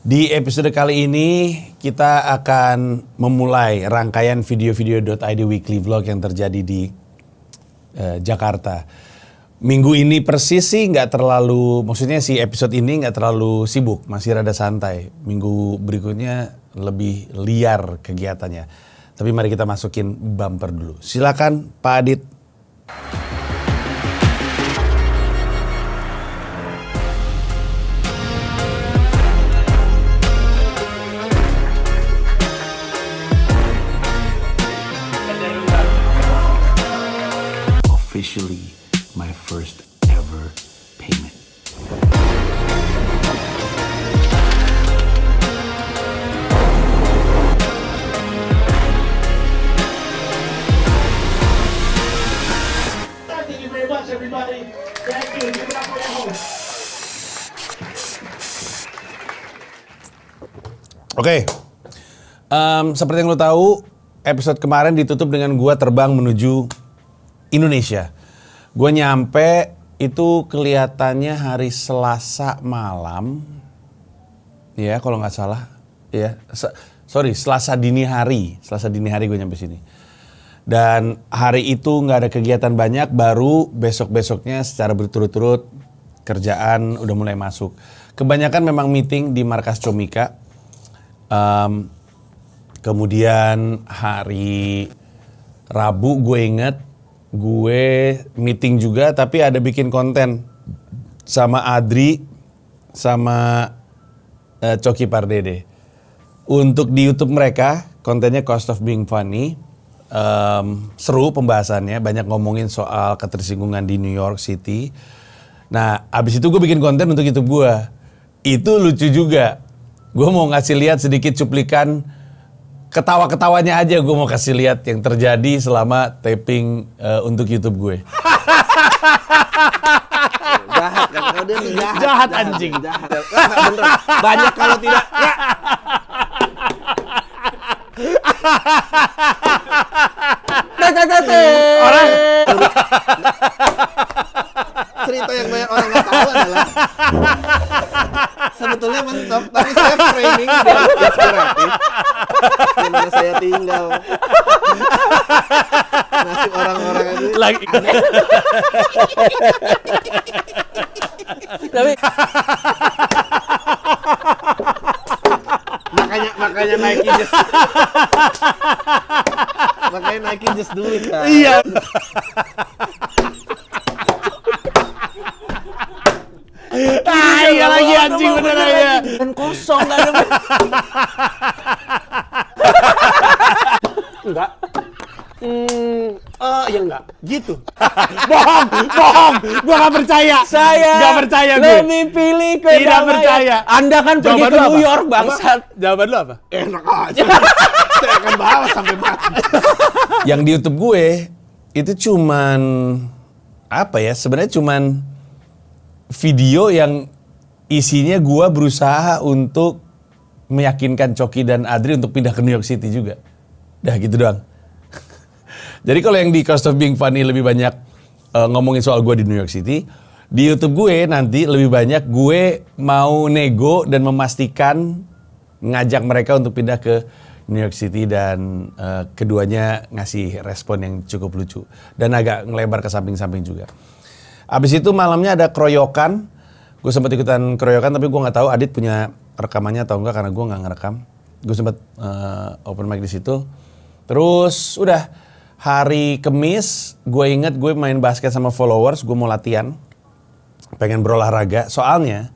Di episode kali ini kita akan memulai rangkaian video-video.id weekly vlog yang terjadi di Jakarta. Minggu ini persis sih nggak terlalu, maksudnya si episode ini nggak terlalu sibuk, masih rada santai. Minggu berikutnya lebih liar kegiatannya. Tapi mari kita masukin bumper dulu. Silakan Pak Adit. Officially my first ever payment. Thank you very much, everybody. Thank you. Give it up for your host. Oke, seperti yang lo tahu, episode kemarin ditutup dengan gua terbang menuju Indonesia. Gua nyampe itu kelihatannya hari Selasa malam, ya kalau nggak salah, ya, Selasa dini hari gue nyampe sini. Dan hari itu nggak ada kegiatan banyak, baru besok-besoknya secara berturut-turut kerjaan udah mulai masuk. Kebanyakan memang meeting di markas Comika. Kemudian hari Rabu gue inget gue meeting juga, tapi ada bikin konten sama Adri sama Coki Pardede. Untuk di YouTube mereka kontennya Cost of Being Funny. Seru pembahasannya, banyak ngomongin soal ketersinggungan di New York City. Nah, abis itu gue bikin konten untuk YouTube gue. Itu lucu juga. Gue mau ngasih lihat sedikit cuplikan ketawa-ketawanya aja, gue mau kasih lihat yang terjadi selama taping untuk YouTube gue. Jahat kan, kalau dia jahat. Jahat anjing. Jahat. Bener. Banyak kalau tidak. Ya. Orang Cerita yang banyak orang nggak tahu adalah sebetulnya mentok, tapi saya framing dia inspiratif. Di mana saya tinggal. Nasib orang-orang itu lagi. Tapi makanya naikin just makanya naikin just do it kan. Iya. Iya lagi anjing bener aja. Dan kosong nggak ada. Enggak. Ya enggak. Gitu. Bohong. Gua gak percaya. Gak percaya gue. Lebih pilih ke Tidak percaya. Anda kan pergi Jawaban ke lu New apa? York, bangsat. Jawaban lu apa? Enak aja. Saya akan bawa sampai mati. Yang di YouTube gue itu cuman apa ya? Sebenarnya cuman video yang isinya gue berusaha untuk meyakinkan Coki dan Adri untuk pindah ke New York City juga. Dah gitu doang. Jadi kalau yang di Cost of Being Funny lebih banyak ngomongin soal gue di New York City, di YouTube gue nanti lebih banyak gue mau nego dan memastikan ngajak mereka untuk pindah ke New York City, dan keduanya ngasih respon yang cukup lucu dan agak ngelebar ke samping-samping juga. Abis itu malamnya ada keroyokan. Gue sempat ikutan keroyokan, tapi gue nggak tahu Adit punya rekamannya atau enggak karena gue nggak ngerekam. Gue sempat open mic di situ. Terus udah hari Kamis, gue inget gue main basket sama followers. Gue mau latihan, pengen berolahraga. Soalnya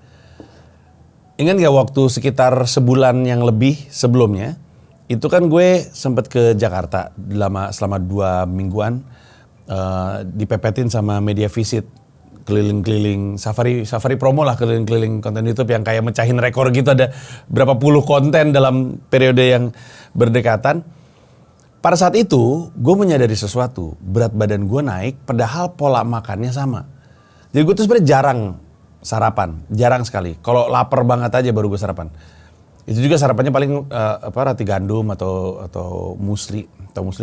ingat nggak waktu sekitar sebulan yang lebih sebelumnya, itu kan gue sempat ke Jakarta selama 2 mingguan. Dipepetin sama Media Visit, keliling-keliling safari promo lah, keliling-keliling konten YouTube yang kayak mecahin rekor gitu, ada berapa puluh konten dalam periode yang berdekatan. Pada saat itu gue menyadari sesuatu, berat badan gue naik padahal pola makannya sama. Jadi gue tuh sebenarnya jarang sarapan, jarang sekali. Kalau lapar banget aja baru gue sarapan. Itu juga sarapannya paling roti gandum atau musli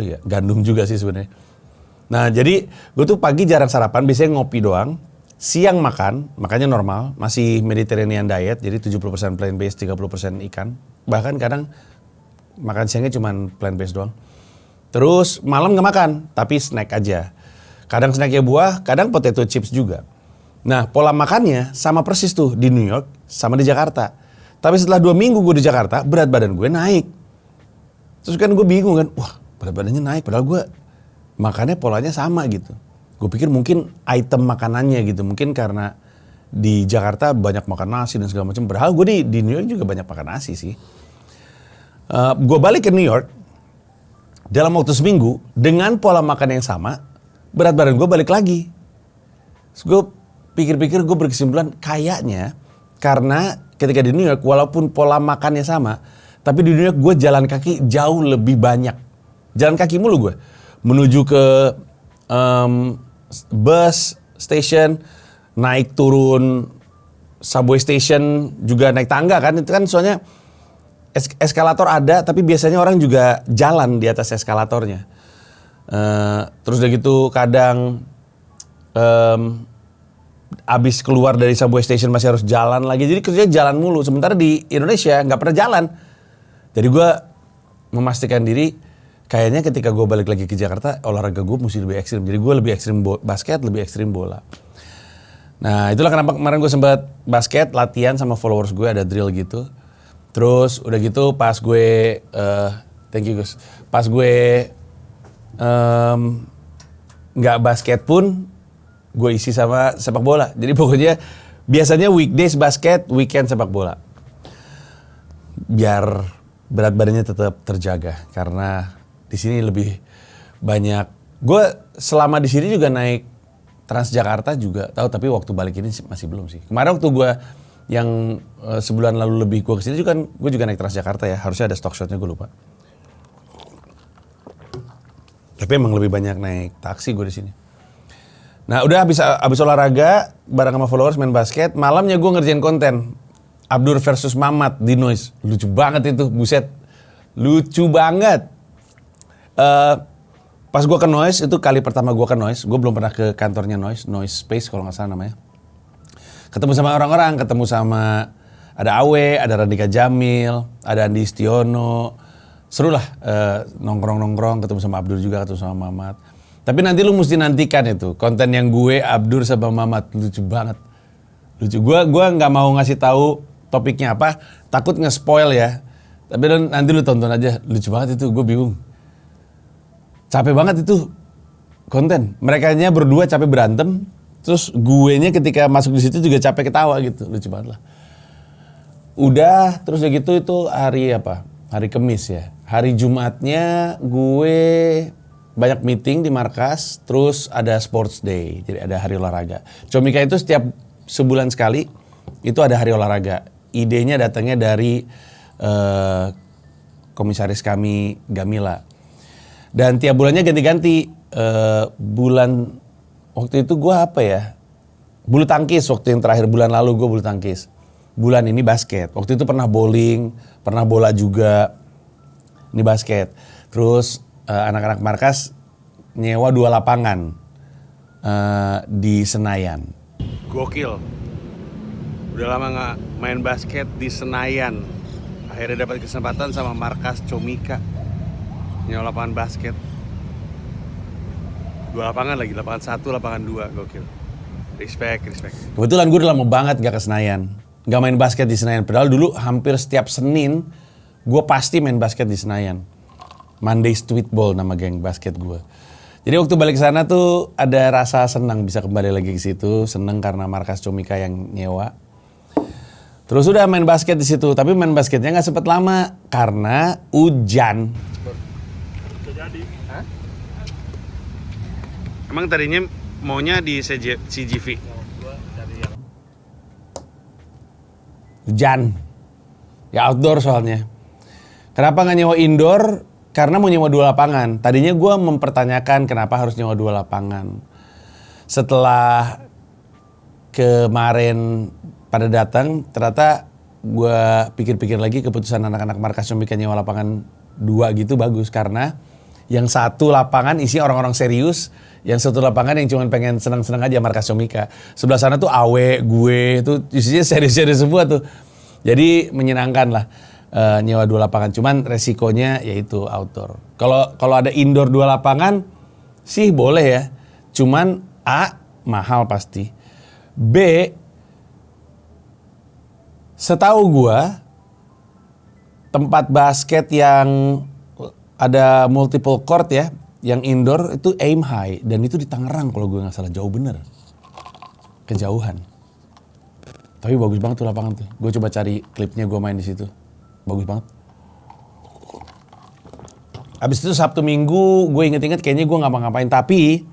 ya, gandum juga sih sebenarnya. Nah jadi gue tuh pagi jarang sarapan, biasanya ngopi doang. siang makannya normal, masih Mediterranean diet, jadi 70% plant based, 30% ikan. Bahkan kadang makan siangnya cuma plant based doang. Terus malam nggak makan, tapi snack aja. Kadang snacknya buah, kadang potato chips juga. Nah, pola makannya sama persis tuh di New York sama di Jakarta. Tapi setelah 2 minggu gue di Jakarta, berat badan gue naik. Terus kan gue bingung kan, wah berat badannya naik, padahal gue makannya polanya sama gitu. Gue pikir mungkin item makanannya gitu, mungkin karena di Jakarta banyak makan nasi dan segala macam. Padahal gue di New York juga banyak makan nasi sih. Gue balik ke New York, dalam waktu seminggu, dengan pola makan yang sama, berat badan gue balik lagi. Terus gue pikir-pikir, gue berkesimpulan kayaknya karena ketika di New York, walaupun pola makannya sama, tapi di New York gue jalan kaki jauh lebih banyak. Jalan kaki mulu gue. Menuju ke bus station, naik turun subway station, juga naik tangga kan. Itu kan soalnya eskalator ada, tapi biasanya orang juga jalan di atas eskalatornya. Terus udah gitu kadang abis keluar dari subway station masih harus jalan lagi. Jadi kerjanya jalan mulu. Sementara di Indonesia nggak pernah jalan. Jadi gue memastikan diri, kayaknya ketika gue balik lagi ke Jakarta, olahraga gue mesti lebih ekstrim. Jadi gue lebih ekstrim basket, lebih ekstrim bola. Nah itulah kenapa kemarin gue sempat basket, latihan sama followers gue, ada drill gitu. Terus udah gitu pas gue, thank you Gus, pas gue nggak basket pun, gue isi sama sepak bola. Jadi pokoknya biasanya weekdays basket, weekend sepak bola. Biar berat badannya tetap terjaga, karena di sini lebih banyak. Gue selama di sini juga naik Transjakarta juga tahu, tapi waktu balik ini masih belum sih. Kemarin waktu gue yang sebulan lalu lebih gue kesini juga kan, gue juga naik Transjakarta ya. Harusnya ada stock shotnya, gue lupa. Tapi emang lebih banyak naik taksi gue di sini. Nah udah abis olahraga bareng sama followers main basket, malamnya gue ngerjain konten Abdur versus Mamat di Noise. Lucu banget itu, buset. Lucu banget. Pas gue ke Noise, itu kali pertama gue ke Noise. Gue belum pernah ke kantornya Noise Space kalau nggak salah namanya. Ketemu sama orang-orang, ketemu sama ada Awe, ada Radika Jamil, ada Andi Istiono. Seru lah nongkrong-nongkrong, ketemu sama Abdur juga, ketemu sama Mamat. Tapi nanti lu mesti nantikan itu konten yang gue Abdur sama Mamat, lucu banget. Lucu. Gue nggak mau ngasih tahu topiknya apa, takut nge-spoil ya. Tapi nanti lu tonton aja, lucu banget itu, gue bingung. Capek banget itu konten. Merekanya berdua capek berantem, terus guenya ketika masuk di situ juga capek ketawa gitu, lucu banget lah. Udah, terus ya gitu itu hari apa? Hari Kamis ya. Hari Jumatnya gue banyak meeting di markas, terus ada sports day, jadi ada hari olahraga. Comika itu setiap sebulan sekali itu ada hari olahraga. Idenya datangnya dari komisaris kami Gamila. Dan tiap bulannya ganti-ganti. Bulan waktu itu gue apa ya? Bulu tangkis waktu yang terakhir, bulan lalu gue bulu tangkis. Bulan ini basket. Waktu itu pernah bowling, pernah bola juga. Ini basket. Terus anak-anak markas nyewa 2 lapangan di Senayan. Gokil. Udah lama gak main basket di Senayan. Akhirnya dapat kesempatan sama markas Comika nyewa lapangan basket. 2 lapangan lagi, lapangan 1, lapangan 2, gokil. Respect. Kebetulan gue udah lama banget gak ke Senayan. Gak main basket di Senayan. Padahal dulu hampir setiap Senin gue pasti main basket di Senayan. Monday Streetball nama geng basket gue. Jadi waktu balik ke sana tuh ada rasa senang bisa kembali lagi ke situ. Senang karena markas Comika yang nyewa. Terus udah main basket di situ, tapi main basketnya nggak sempet lama karena hujan. Emang tadinya maunya di CGV? Hujan. Ya outdoor soalnya. Kenapa nggak nyewa indoor? Karena mau nyewa 2 lapangan. Tadinya gue mempertanyakan kenapa harus nyewa 2 lapangan. Setelah kemarin pada datang, ternyata gue pikir-pikir lagi keputusan anak-anak markas Comika nyewa lapangan 2 gitu bagus. Karena Yang satu lapangan isi orang-orang serius, yang satu lapangan yang cuma pengen senang-senang aja, Markas Comika. Sebelah sana tuh Awe, gue, itu isinya serius-serius semua tuh. Jadi menyenangkan lah nyewa 2 lapangan. Cuman resikonya yaitu outdoor. Kalau ada indoor 2 lapangan sih boleh ya. Cuman A, mahal pasti. B, setahu gua tempat basket yang ada multiple court ya, yang indoor itu aim high, dan itu di Tangerang kalau gue nggak salah, jauh bener, kejauhan. Tapi bagus banget tuh lapangan tuh. Gue coba cari klipnya gue main di situ, bagus banget. Abis itu Sabtu Minggu gue inget-inget kayaknya gue nggak ngapain, tapi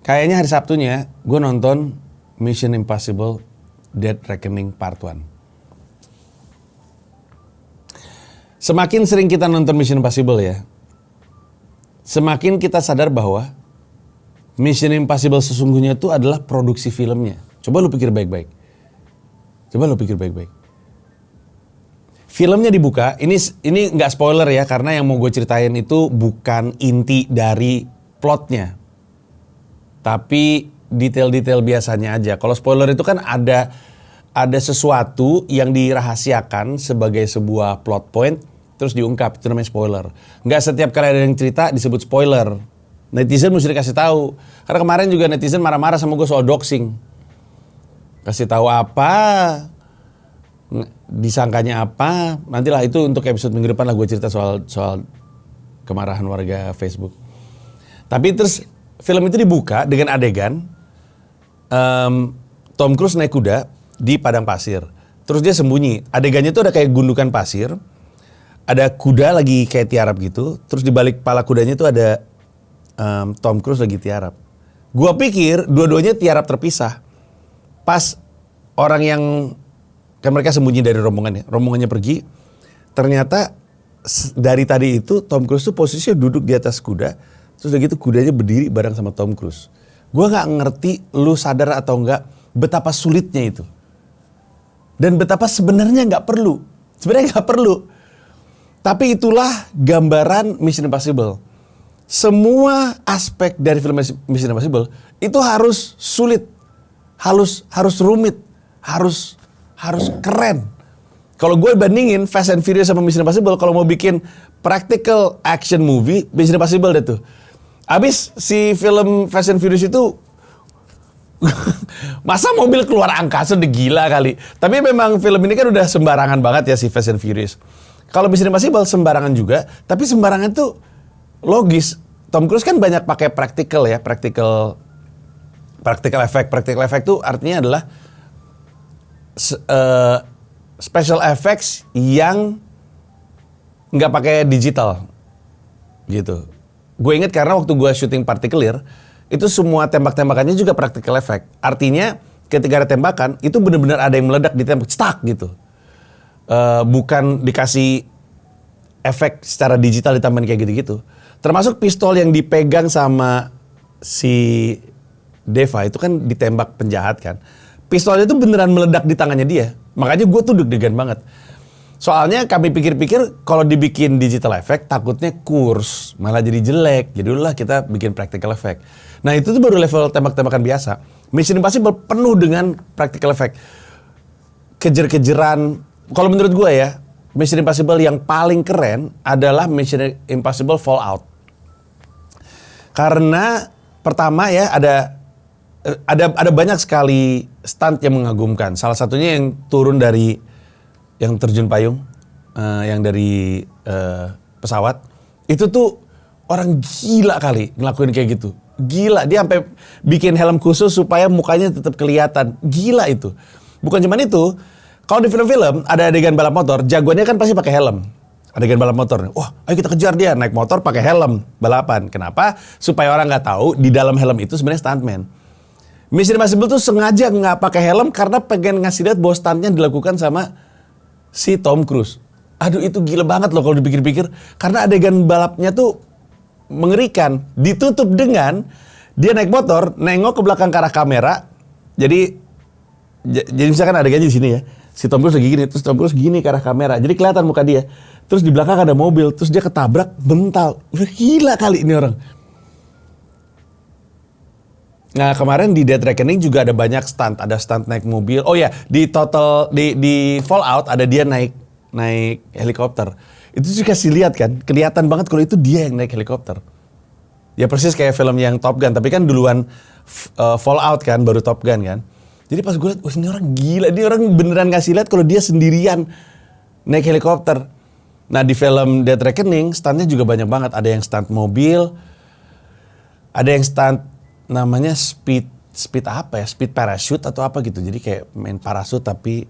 kayaknya hari Sabtunya gue nonton Mission Impossible Dead Reckoning Part 1. Semakin sering kita nonton Mission Impossible ya, semakin kita sadar bahwa Mission Impossible sesungguhnya itu adalah produksi filmnya. Coba lu pikir baik-baik. Filmnya dibuka, ini nggak spoiler ya, karena yang mau gue ceritain itu bukan inti dari plotnya, tapi detail-detail biasanya aja. Kalau spoiler itu kan ada sesuatu yang dirahasiakan sebagai sebuah plot point, terus diungkap, itu namanya spoiler. Nggak setiap kali ada yang cerita disebut spoiler. Netizen mesti dikasih tahu. Karena kemarin juga netizen marah-marah sama gue soal doxing. Kasih tahu apa, disangkanya apa, nantilah itu untuk episode minggu depan lah gue cerita soal kemarahan warga Facebook. Tapi terus film itu dibuka dengan adegan Tom Cruise naik kuda di padang pasir. Terus dia sembunyi. Adegannya itu ada kayak gundukan pasir. Ada kuda lagi kayak tiarap gitu. Terus di balik kepala kudanya itu ada Tom Cruise lagi tiarap. Gua pikir dua-duanya tiarap terpisah. Pas orang yang kan mereka sembunyi dari rombongannya pergi. Ternyata dari tadi itu Tom Cruise tuh posisinya duduk di atas kuda. Terus udah gitu kudanya berdiri bareng sama Tom Cruise. Gua nggak ngerti lu sadar atau enggak betapa sulitnya itu. Dan betapa sebenarnya nggak perlu. Tapi itulah gambaran Mission Impossible. Semua aspek dari film Mission Impossible itu harus sulit, harus rumit, harus keren. Kalau gue bandingin Fast and Furious sama Mission Impossible, kalau mau bikin practical action movie, Mission Impossible deh tuh. Abis si film Fast and Furious itu masa mobil keluar angkasa udah gila kali. Tapi memang film ini kan udah sembarangan banget ya si Fast and Furious. Kalau Mission Impossible sembarangan juga, tapi sembarangan tuh logis. Tom Cruise kan banyak pakai practical ya, practical effect. Practical effect tuh artinya adalah special effects yang nggak pakai digital, gitu. Gue inget karena waktu gue syuting Particular, itu semua tembak-tembakannya juga practical effect. Artinya ketika ada tembakan, itu benar-benar ada yang meledak ditembak, stuck gitu. Bukan dikasih efek secara digital ditambahin kayak gitu-gitu. Termasuk pistol yang dipegang sama si Deva itu kan ditembak penjahat kan. Pistolnya itu beneran meledak di tangannya dia. Makanya gue tuh deg-degan banget. Soalnya kami pikir-pikir kalau dibikin digital effect takutnya kurs, malah jadi jelek. Jadi udahlah kita bikin practical effect. Nah itu tuh baru level tembak-tembakan biasa. Mission Impossible penuh dengan practical effect. Kejar-kejaran. Kalau menurut gue ya, Mission Impossible yang paling keren adalah Mission Impossible Fallout. Karena pertama ya ada banyak sekali stunt yang mengagumkan. Salah satunya yang turun dari yang terjun payung, yang dari pesawat. Itu tuh orang gila kali ngelakuin kayak gitu. Gila, dia sampai bikin helm khusus supaya mukanya tetap kelihatan. Gila itu. Bukan cuma itu. Kalau di film-film ada adegan balap motor, jagoannya kan pasti pakai helm. Adegan balap motor. Wah, ayo kita kejar dia naik motor pakai helm balapan. Kenapa? Supaya orang nggak tahu di dalam helm itu sebenarnya stuntman. Mission Impossible tuh sengaja nggak pakai helm karena pengen ngasih lihat bahwa stuntnya dilakukan sama si Tom Cruise. Aduh itu gila banget loh kalau dipikir-pikir. Karena adegan balapnya tuh mengerikan. Ditutup dengan dia naik motor, nengok ke belakang ke arah kamera. Jadi misalkan adegannya di sini ya. Si Tom Cruise lagi gini, terus Tom Cruise gini ke arah kamera. Jadi kelihatan muka dia. terus di belakang ada mobil, terus dia ketabrak, mental. Udah gila kali ini orang. Nah kemarin di Dead Reckoning juga ada banyak stunt, ada stunt naik mobil. Oh ya, di Fallout ada dia naik helikopter. Itu juga kasih lihat kan, kelihatan banget kalau itu dia yang naik helikopter. Ya persis kayak film yang Top Gun, tapi kan duluan Fallout kan, baru Top Gun kan. Jadi pas gue liat, wah ini orang gila, ini orang beneran kasih lihat kalau dia sendirian naik helikopter. Nah di film Dead Reckoning, stuntnya juga banyak banget. Ada yang stunt mobil, ada yang stunt namanya speed apa ya, speed parachute atau apa gitu. Jadi kayak main parasut tapi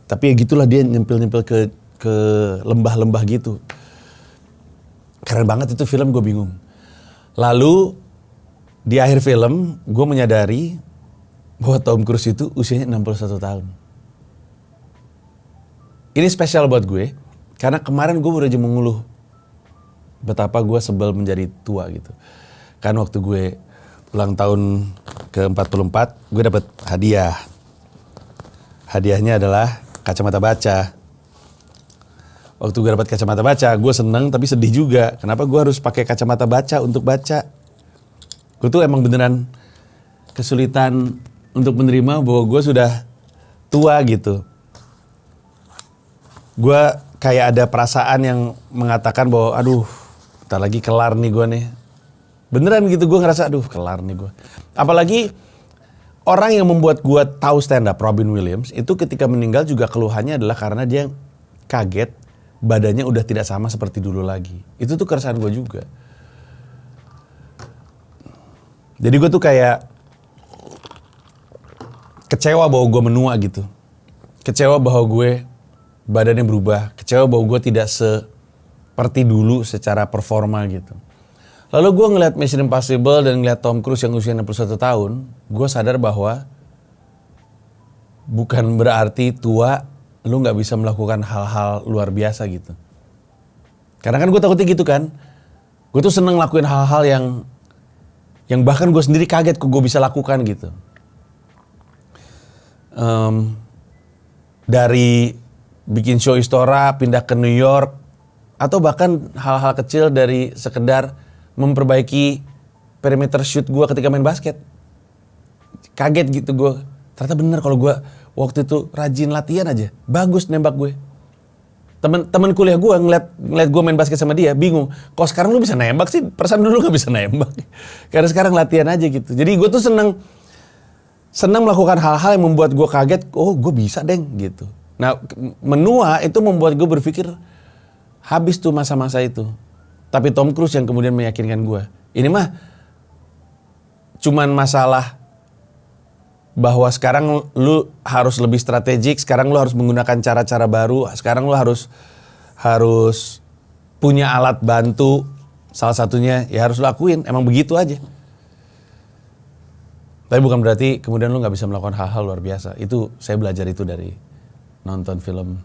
ya gitulah, dia nyempil ke lembah-lembah gitu. Keren banget itu film, gue bingung. Lalu di akhir film gue menyadari bahwa Tom Cruise itu usianya 61 tahun. Ini spesial buat gue karena kemarin gue baru aja mengeluh betapa gue sebel menjadi tua gitu. Kan waktu gue ulang tahun ke-44 gue dapet hadiah. Hadiahnya adalah kacamata baca. Waktu gue dapat kacamata baca, gue seneng tapi sedih juga. Kenapa gue harus pakai kacamata baca untuk baca? Gue tuh emang beneran kesulitan untuk menerima bahwa gue sudah tua gitu. Gue kayak ada perasaan yang mengatakan bahwa aduh, bentar lagi kelar nih gue nih. Beneran gitu, gue ngerasa aduh kelar nih gue. Apalagi orang yang membuat gue tahu stand up, Robin Williams, itu ketika meninggal juga keluhannya adalah karena dia kaget badannya udah tidak sama seperti dulu lagi. Itu tuh keresahan gue juga. Jadi gue tuh kayak kecewa bahwa gue menua gitu. Kecewa bahwa gue badannya berubah. Kecewa bahwa gue tidak seperti dulu secara performa gitu. Lalu gue ngeliat Mission Impossible dan ngeliat Tom Cruise yang usia 61 tahun, gue sadar bahwa bukan berarti tua lu gak bisa melakukan hal-hal luar biasa gitu. Karena kan gue takutnya gitu kan. Gue tuh seneng lakuin hal-hal yang bahkan gue sendiri kaget kok gue bisa lakukan gitu. Dari bikin show Istora, pindah ke New York, atau bahkan hal-hal kecil dari sekedar memperbaiki perimeter shoot gue ketika main basket. Kaget gitu gue. Ternyata bener kalau gue waktu itu rajin latihan aja, bagus nembak gue. Temen kuliah gue ngeliat gue main basket sama dia, bingung. Kok sekarang lu bisa nembak sih? Perasaan dulu gak bisa nembak. Karena sekarang latihan aja gitu. Jadi gue tuh seneng melakukan hal-hal yang membuat gue kaget. Oh gue bisa deng gitu. Nah menua itu membuat gue berpikir habis tuh masa-masa itu. Tapi Tom Cruise yang kemudian meyakinkan gue. Ini mah cuman masalah bahwa sekarang lu harus lebih strategik, sekarang lu harus menggunakan cara-cara baru, sekarang lu harus punya alat bantu, salah satunya ya harus lakuin, emang begitu aja. Tapi bukan berarti kemudian lu gak bisa melakukan hal-hal luar biasa. Itu saya belajar itu dari nonton film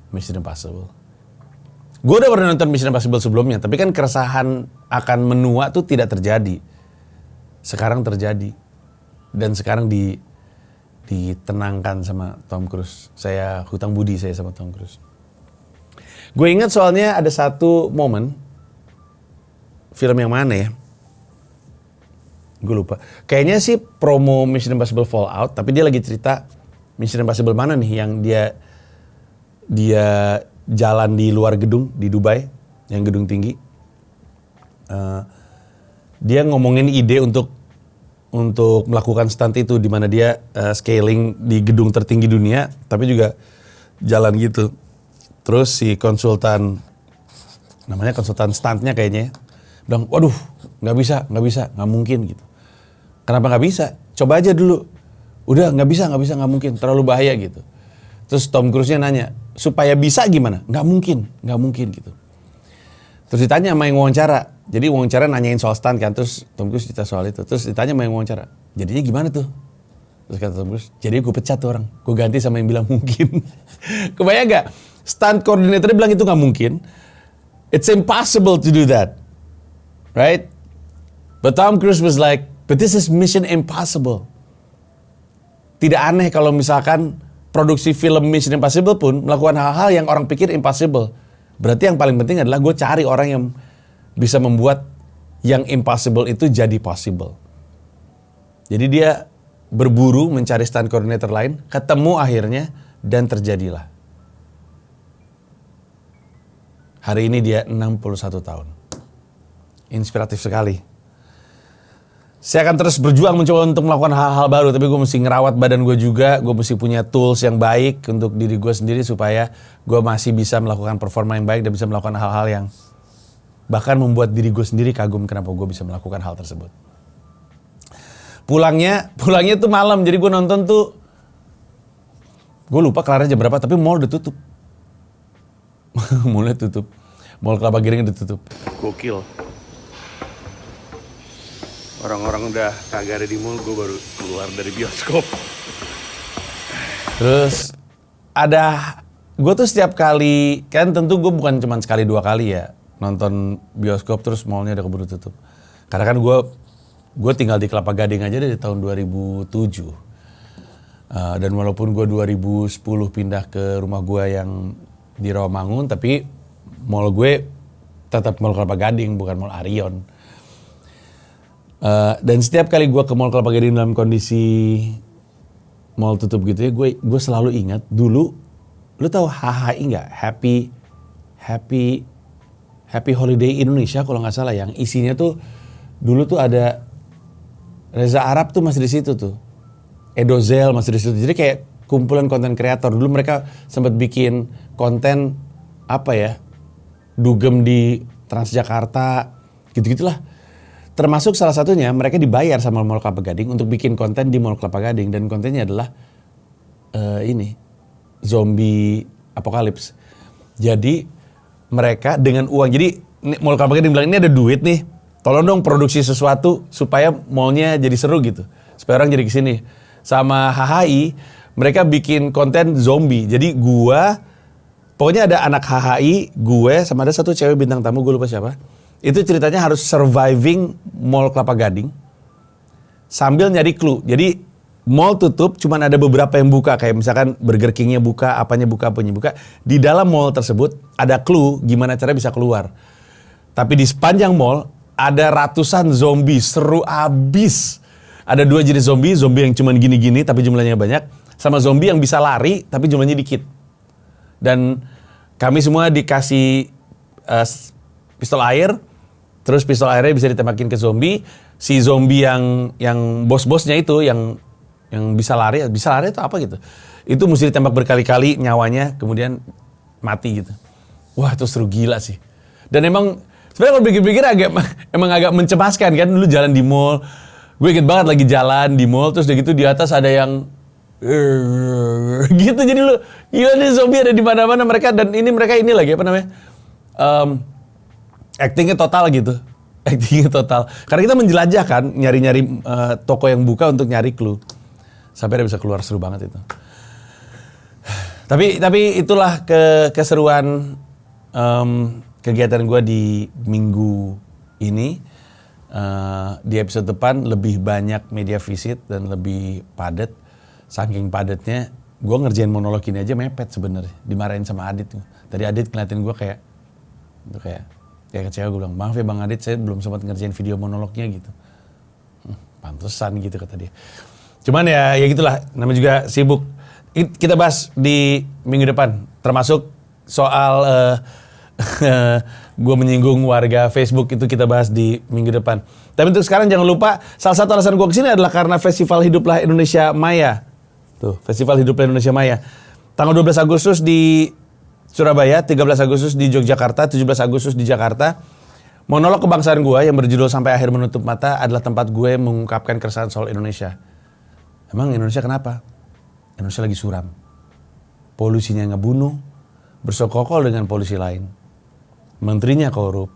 Mission Impossible. Gue udah pernah nonton Mission Impossible sebelumnya, tapi kan keresahan akan menua tuh tidak terjadi. Sekarang terjadi. Dan sekarang ditenangkan sama Tom Cruise. Saya hutang budi saya sama Tom Cruise. Gue ingat soalnya ada satu momen, film yang mana ya? Gue lupa. Kayaknya sih promo Mission Impossible Fallout, tapi dia lagi cerita Mission Impossible mana nih yang dia jalan di luar gedung di Dubai, yang gedung tinggi. Dia ngomongin ide untuk melakukan stunt itu, di mana dia scaling di gedung tertinggi dunia, tapi juga jalan gitu. Terus si konsultan, namanya konsultan stuntnya kayaknya, bilang, waduh, nggak bisa, nggak mungkin gitu. Kenapa nggak bisa? Coba aja dulu. Udah nggak bisa, nggak mungkin, terlalu bahaya gitu. Terus Tom Cruise-nya nanya, supaya bisa gimana? Nggak mungkin gitu. Terus ditanya sama yang wawancara. Jadi wawancara nanyain soal stunt kan, terus Tom Cruise cerita soal itu. Terus ditanya sama yang wawancara, jadinya gimana tuh? Terus kata Tom Cruise, jadi gue pecat tuh orang. Gue ganti sama yang bilang mungkin. Kebayang gak? Stunt coordinator bilang itu gak mungkin. It's impossible to do that. Right? But Tom Cruise was like, but this is Mission Impossible. Tidak aneh kalau misalkan produksi film Mission Impossible pun melakukan hal-hal yang orang pikir impossible. Berarti yang paling penting adalah gue cari orang yang bisa membuat yang impossible itu jadi possible. Jadi dia berburu mencari stunt coordinator lain, ketemu akhirnya, dan terjadilah. Hari ini dia 61 tahun. Inspiratif sekali. Saya akan terus berjuang mencoba untuk melakukan hal-hal baru, tapi gue mesti ngerawat badan gue juga, gue mesti punya tools yang baik untuk diri gue sendiri supaya gue masih bisa melakukan performa yang baik dan bisa melakukan hal-hal yang bahkan membuat diri gue sendiri kagum kenapa gue bisa melakukan hal tersebut. Pulangnya tuh malam, jadi gue nonton tuh, gue lupa kelarnya jam berapa, tapi mall udah tutup. Mallnya tutup, mall Kelapa Gading udah tutup. Gokil. Orang-orang udah kagak ada di mall, gue baru keluar dari bioskop. Terus gue tuh setiap kali, kan tentu gue bukan cuma sekali 2 kali ya nonton bioskop terus mallnya udah keburu tutup. Karena kan gue tinggal di Kelapa Gading aja dari tahun 2007. Dan walaupun gue 2010 pindah ke rumah gue yang di Rawamangun, tapi mall gue tetap mall Kelapa Gading, bukan mall Arion. Dan setiap kali gue ke mall Kelapa Gading dalam kondisi mall tutup gitu ya, gue selalu ingat dulu, lu tahu HHI nggak? Happy Holiday Indonesia kalau nggak salah, yang isinya tuh dulu tuh ada Reza Arab tuh masih di situ tuh, Edozel masih di situ. Jadi kayak kumpulan konten kreator. Dulu mereka sempat bikin konten apa ya, dugem di Transjakarta, gitu-gitulah. Termasuk salah satunya mereka dibayar sama Mall Kelapa Gading untuk bikin konten di Mall Kelapa Gading, dan kontennya adalah zombie apokalips. Jadi mereka dengan uang, jadi Mall Kelapa Gading bilang ini ada duit nih, tolong dong produksi sesuatu supaya mallnya jadi seru gitu, supaya orang jadi kesini. Sama HHI mereka bikin konten zombie. Jadi pokoknya ada anak HHI, gue sama ada satu cewek bintang tamu, gue lupa siapa. Itu ceritanya harus surviving Mall Kelapa Gading sambil nyari clue. Jadi mall tutup, cuman ada beberapa yang buka, kayak misalkan Burger King-nya buka, apanya buka. Di dalam mall tersebut ada clue gimana cara bisa keluar. Tapi di sepanjang mall ada ratusan zombie, seru abis. Ada 2 jenis zombie yang cuman gini-gini tapi jumlahnya banyak, sama zombie yang bisa lari tapi jumlahnya dikit. Dan kami semua dikasih pistol air. Terus pistol airnya bisa ditembakin ke zombie. Si zombie yang bos-bosnya itu yang bisa lari itu apa gitu. Itu mesti ditembak berkali-kali nyawanya, kemudian mati gitu. Wah, itu seru gila sih. Dan emang sebenarnya kalau pikir-pikir agak mencemaskan kan. Dulu jalan di mall, gue inget banget lagi jalan di mall, terus udah gitu di atas ada yang gitu. Jadi lu gila nih, zombie ada di mana-mana mereka, dan mereka lagi apa namanya? Actingnya total gitu. Karena kita menjelajah kan, nyari-nyari toko yang buka untuk nyari clue. Sampai dia bisa keluar, seru banget itu. Tapi itulah keseruan kegiatan gue di minggu ini. Di episode depan lebih banyak media visit dan lebih padat. Saking padatnya, gue ngerjain monolog ini aja mepet sebenarnya. Dimarahin sama Adit. Tadi Adit ngeliatin gue kayak kecewa. Gue bilang, maaf ya Bang Adit, saya belum sempat ngerjain video monolognya gitu. Pantesan gitu kata dia. Cuman ya gitulah, namanya juga sibuk. Kita bahas di minggu depan, termasuk soal gue menyinggung warga Facebook, itu kita bahas di minggu depan. Tapi untuk sekarang jangan lupa, salah satu alasan gue kesini adalah karena Festival Hiduplah Indonesia Maya. Tuh, Festival Hiduplah Indonesia Maya. Tanggal 12 Agustus di Surabaya, 13 Agustus di Yogyakarta, 17 Agustus di Jakarta. Monolog kebangsaan gue yang berjudul Sampai Akhir Menutup Mata adalah tempat gue mengungkapkan keresahan soal Indonesia. Emang Indonesia kenapa? Indonesia lagi suram. Polusinya ngebunuh, bersekongkol dengan polusi lain. Menterinya korup.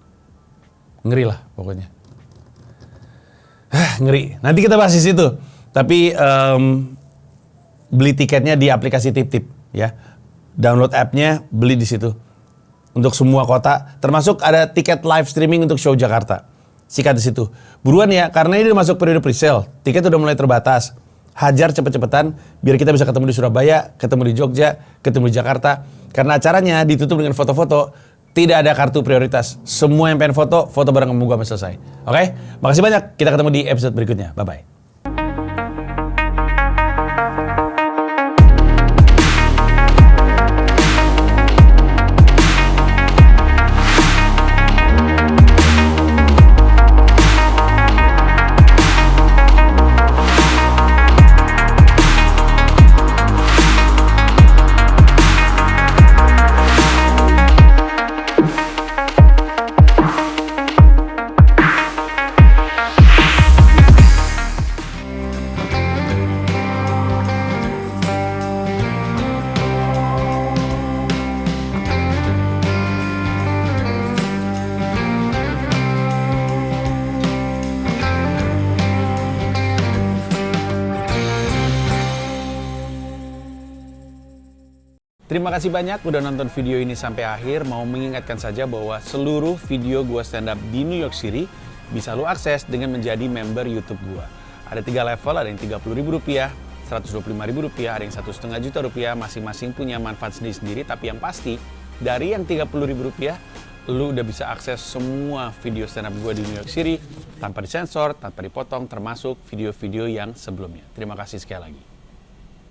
Ngeri lah pokoknya. Ngeri. Nanti kita bahas di situ. Tapi beli tiketnya di aplikasi Tip-Tip ya. Download app-nya, beli di situ. Untuk semua kota, termasuk ada tiket live streaming untuk show Jakarta. Sikat di situ. Buruan ya, karena ini udah masuk periode pre-sale. Tiket udah mulai terbatas. Hajar cepet-cepetan biar kita bisa ketemu di Surabaya, ketemu di Jogja, ketemu di Jakarta. Karena acaranya ditutup dengan foto-foto Tidak ada kartu prioritas. Semua yang pengen foto, foto bareng sama gue selesai. Oke? Makasih banyak. Kita ketemu di episode berikutnya. Bye-bye. Terima kasih banyak udah nonton video ini sampai akhir. Mau mengingatkan saja bahwa seluruh video gua stand up di New York City bisa lu akses dengan menjadi member YouTube gua. Ada 3 level, ada yang Rp30.000, Rp125.000, ada yang Rp1,5 juta, masing-masing punya manfaat sendiri-sendiri. Tapi yang pasti, dari yang Rp30.000, lu udah bisa akses semua video stand up gua di New York City tanpa disensor, tanpa dipotong, termasuk video-video yang sebelumnya. Terima kasih sekali lagi.